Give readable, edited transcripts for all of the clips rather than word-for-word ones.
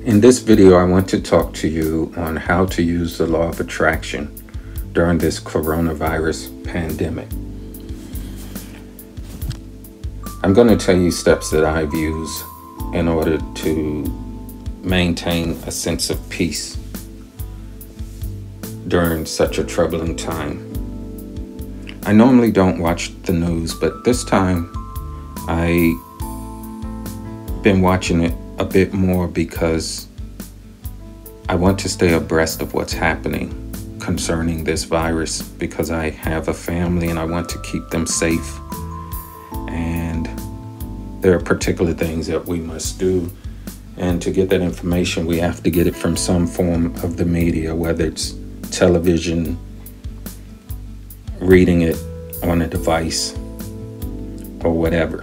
In this video, I want to talk to you on how to use the law of attraction during this coronavirus pandemic. I'm going to tell you steps that I've used in order to maintain a sense of peace during such a troubling time. I normally don't watch the news, but this time I've been watching it a bit more because I want to stay abreast of what's happening concerning this virus, because I have a family and I want to keep them safe. And there are particular things that we must do. And to get that information, we have to get it from some form of the media, whether it's television, reading it on a device, or whatever.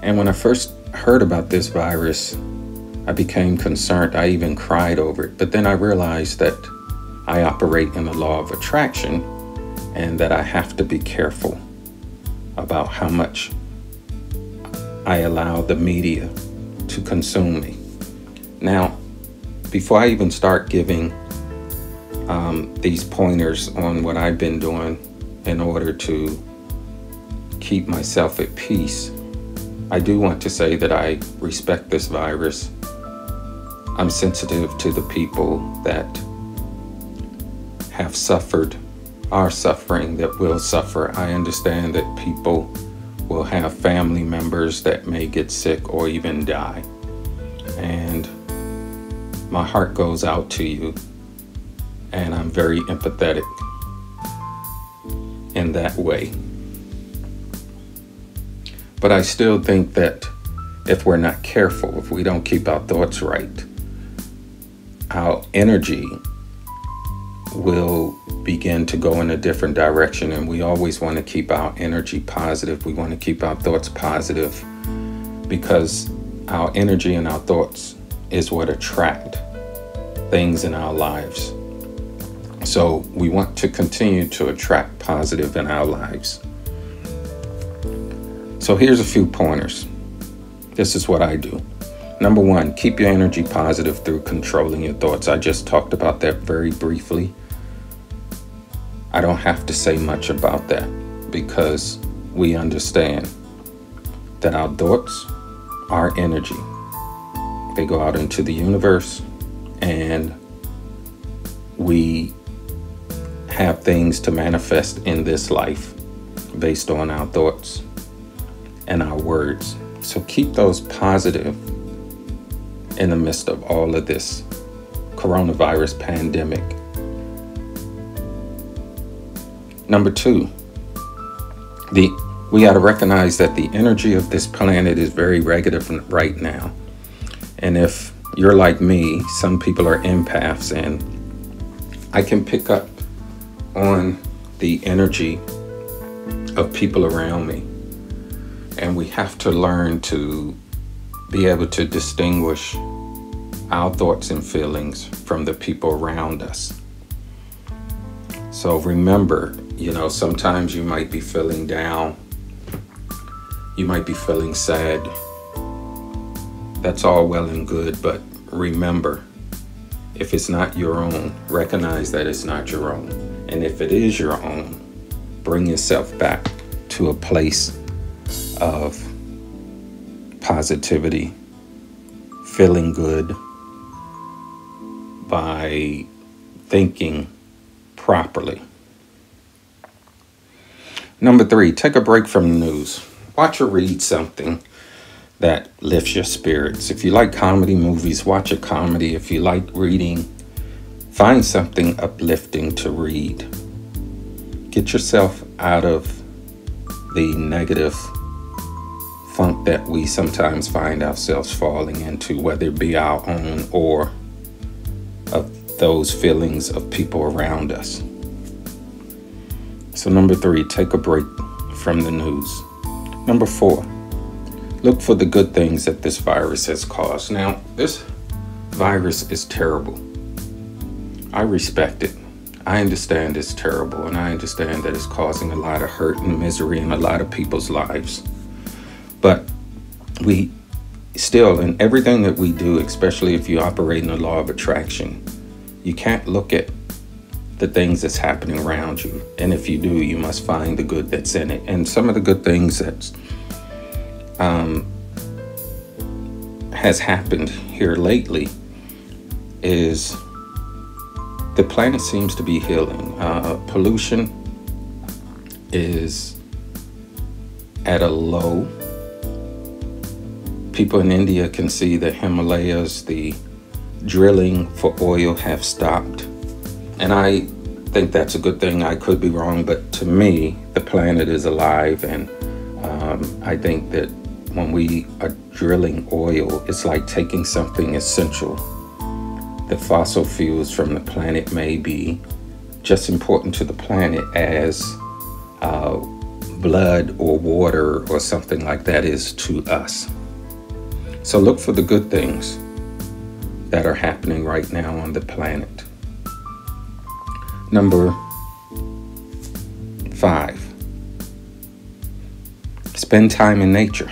And when I first heard about this virus, I became concerned. I even cried over it. But then I realized that I operate in the law of attraction and that I have to be careful about how much I allow the media to consume me. Now, before I even start giving these pointers on what I've been doing in order to keep myself at peace, I do want to say that I respect this virus. I'm sensitive to the people that have suffered, are suffering, that will suffer. I understand that people will have family members that may get sick or even die. And my heart goes out to you, and I'm very empathetic in that way. But I still think that if we're not careful, if we don't keep our thoughts right, our energy will begin to go in a different direction. And we always want to keep our energy positive. We want to keep our thoughts positive, because our energy and our thoughts is what attract things in our lives. So we want to continue to attract positive in our lives. So here's a few pointers. This is what I do. Number one, keep your energy positive through controlling your thoughts. I just talked about that very briefly. I don't have to say much about that, because we understand that our thoughts are energy. They go out into the universe, and we have things to manifest in this life based on our thoughts and our words. So keep those positive in the midst of all of this coronavirus pandemic. Number two, we got to recognize that the energy of this planet is very negative right now. And if you're like me, some people are empaths, and I can pick up on the energy of people around me. And we have to learn to be able to distinguish our thoughts and feelings from the people around us. So remember, sometimes you might be feeling down. You might be feeling sad. That's all well and good, but remember, if it's not your own, recognize that it's not your own. And if it is your own, bring yourself back to a place of positivity, feeling good by thinking properly. Number three, take a break from the news. Watch or read something that lifts your spirits. If you like comedy movies, watch a comedy. If you like reading, find something uplifting to read. Get yourself out of the negative funk that we sometimes find ourselves falling into, whether it be our own or of those feelings of people around us. So number three, take a break from the news. Number four, look for the good things that this virus has caused. Now, this virus is terrible. I respect it. I understand it's terrible, and I understand that it's causing a lot of hurt and misery in a lot of people's lives. But we still, in everything that we do, especially if you operate in the law of attraction, you can't look at the things that's happening around you. And if you do, you must find the good that's in it. And some of the good things that has happened here lately is the planet seems to be healing. Pollution is at a low. People in India can see the Himalayas, the drilling for oil have stopped. And I think that's a good thing. I could be wrong, but to me, the planet is alive. And I think that when we are drilling oil, it's like taking something essential. The fossil fuels from the planet may be just important to the planet as blood or water or something like that is to us. So look for the good things that are happening right now on the planet. Number 5, spend time in nature.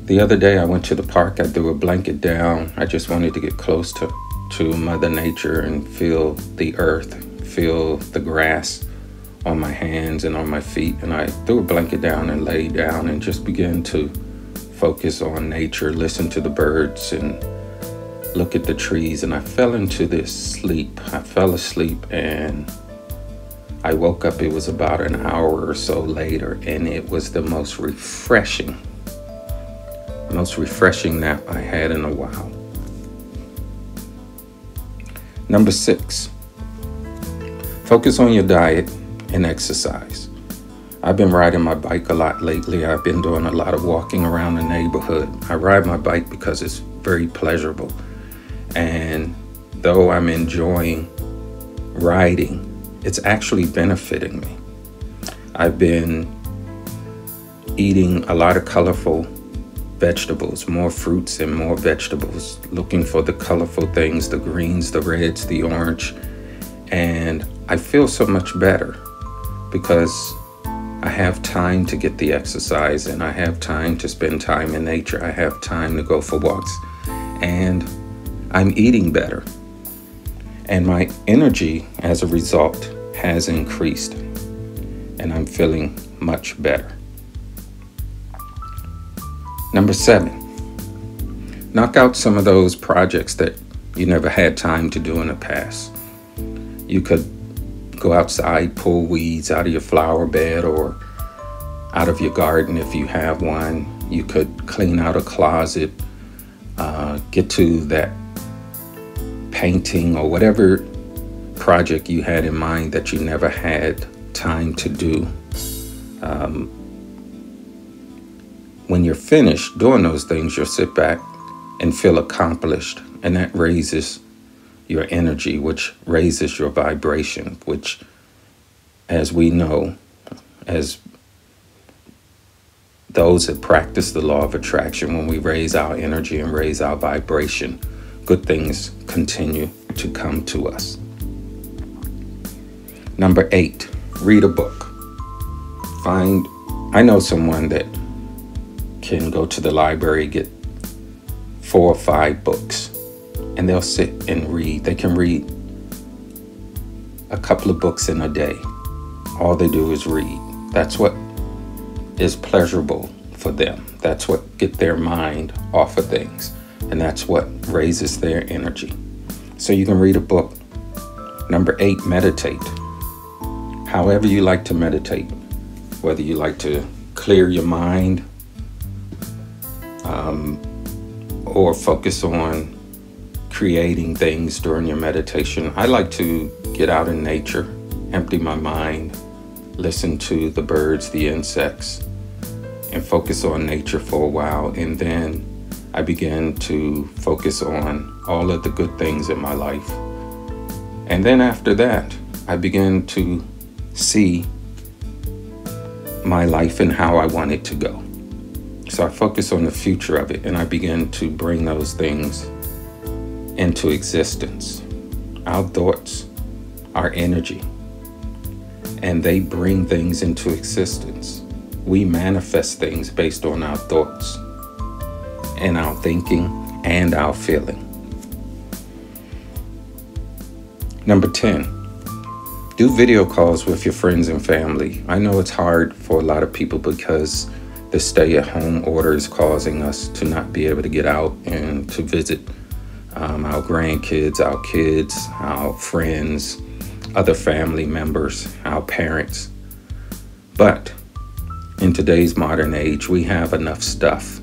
The other day I went to the park, I threw a blanket down. I just wanted to get close to Mother Nature and feel the earth, feel the grass on my hands and on my feet. And I threw a blanket down and lay down and just began to focus on nature, listen to the birds and look at the trees. And I fell into this sleep. I fell asleep and I woke up. It was about an hour or so later, and it was the most refreshing nap I had in a while. Number 6, focus on your diet and exercise. I've been riding my bike a lot lately. I've been doing a lot of walking around the neighborhood. I ride my bike because it's very pleasurable. And though I'm enjoying riding, it's actually benefiting me. I've been eating a lot of colorful vegetables, more fruits and more vegetables, looking for the colorful things, the greens, the reds, the orange. And I feel so much better because I have time to get the exercise and I have time to spend time in nature. I have time to go for walks and I'm eating better. And my energy as a result has increased and I'm feeling much better. Number 7, knock out some of those projects that you never had time to do in the past. You could go outside, pull weeds out of your flower bed or out of your garden if you have one. You could clean out a closet, get to that painting or whatever project you had in mind that you never had time to do. When you're finished doing those things, you'll sit back and feel accomplished, and that raises your energy, which raises your vibration, which, as we know, as those that practice the law of attraction, when we raise our energy and raise our vibration, good things continue to come to us. Number 8, read a book. I know someone that can go to the library, get 4 or 5 books, and they'll sit and read. They can read a couple of books in a day. All they do is read. That's what is pleasurable for them. That's what get their mind off of things. And that's what raises their energy. So you can read a book. Number 8, meditate. However you like to meditate, whether you like to clear your mind, or focus on creating things during your meditation. I like to get out in nature, empty my mind, listen to the birds, the insects, and focus on nature for a while. And then I begin to focus on all of the good things in my life. And then after that, I begin to see my life and how I want it to go. So I focus on the future of it and I begin to bring those things into existence. Our thoughts are energy and they bring things into existence. We manifest things based on our thoughts. in our thinking and our feeling. Number 10, do video calls with your friends and family. I know it's hard for a lot of people because the stay-at-home order is causing us to not be able to get out and to visit our grandkids, our kids, our friends, other family members, our parents. But in today's modern age, we have enough stuff,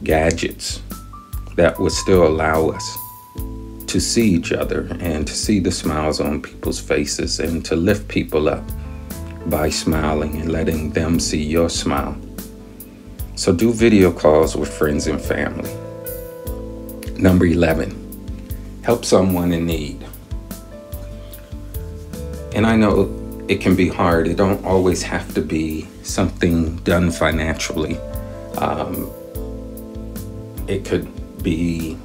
gadgets, that would still allow us to see each other and to see the smiles on people's faces and to lift people up by smiling and letting them see your smile. So do video calls with friends and family. Number 11, help someone in need. And I know it can be hard. It don't always have to be something done financially. It could be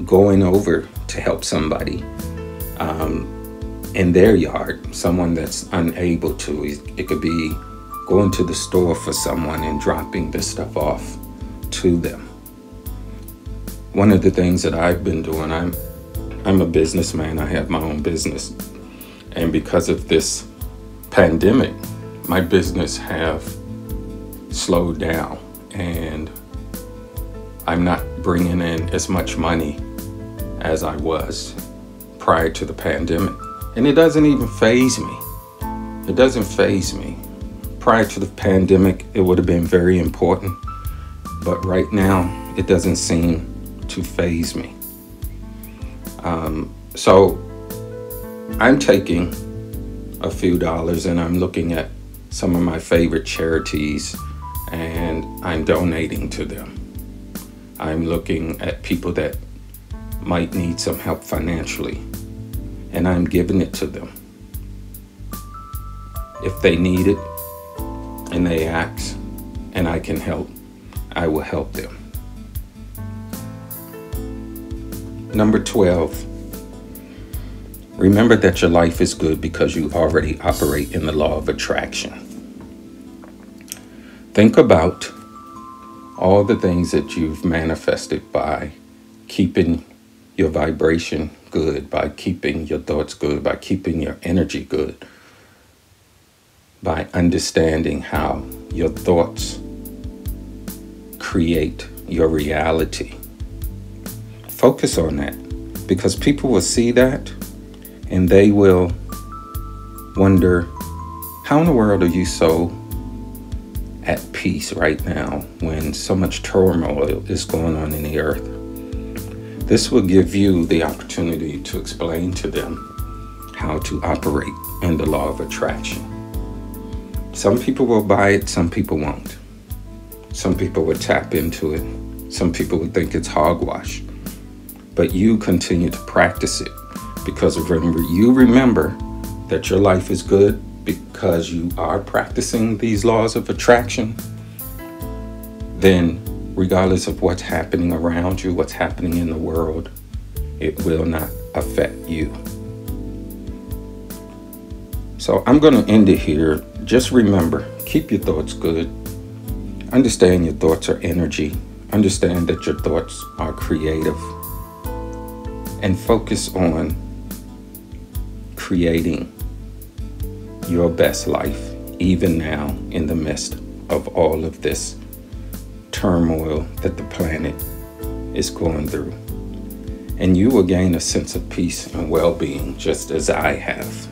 going over to help somebody in their yard, someone that's unable to. It could be going to the store for someone and dropping this stuff off to them. One of the things that I've been doing, I'm a businessman. I have my own business. And because of this pandemic, my business have slowed down and I'm not bringing in as much money as I was prior to the pandemic. And it doesn't even faze me. It doesn't faze me. Prior to the pandemic, it would have been very important. But right now, it doesn't seem to faze me. So I'm taking a few dollars and I'm looking at some of my favorite charities and I'm donating to them. I'm looking at people that might need some help financially and I'm giving it to them. If they need it and they ask and I can help, I will help them. Number 12, remember that your life is good because you already operate in the law of attraction. Think about all the things that you've manifested by keeping your vibration good, by keeping your thoughts good, by keeping your energy good, by understanding how your thoughts create your reality. Focus on that because people will see that and they will wonder, how in the world are you so at peace right now when so much turmoil is going on in the earth? This will give you the opportunity to explain to them how to operate in the law of attraction. Some people will buy it, some people won't. Some people will tap into it. Some people will think it's hogwash. But you continue to practice it because remember that your life is good because you are practicing these laws of attraction. Then regardless of what's happening around you, what's happening in the world, it will not affect you. So I'm going to end it here. Just remember, keep your thoughts good. Understand your thoughts are energy. Understand that your thoughts are creative. And focus on creating your best life, even now in the midst of all of this turmoil that the planet is going through. And you will gain a sense of peace and well-being just as I have.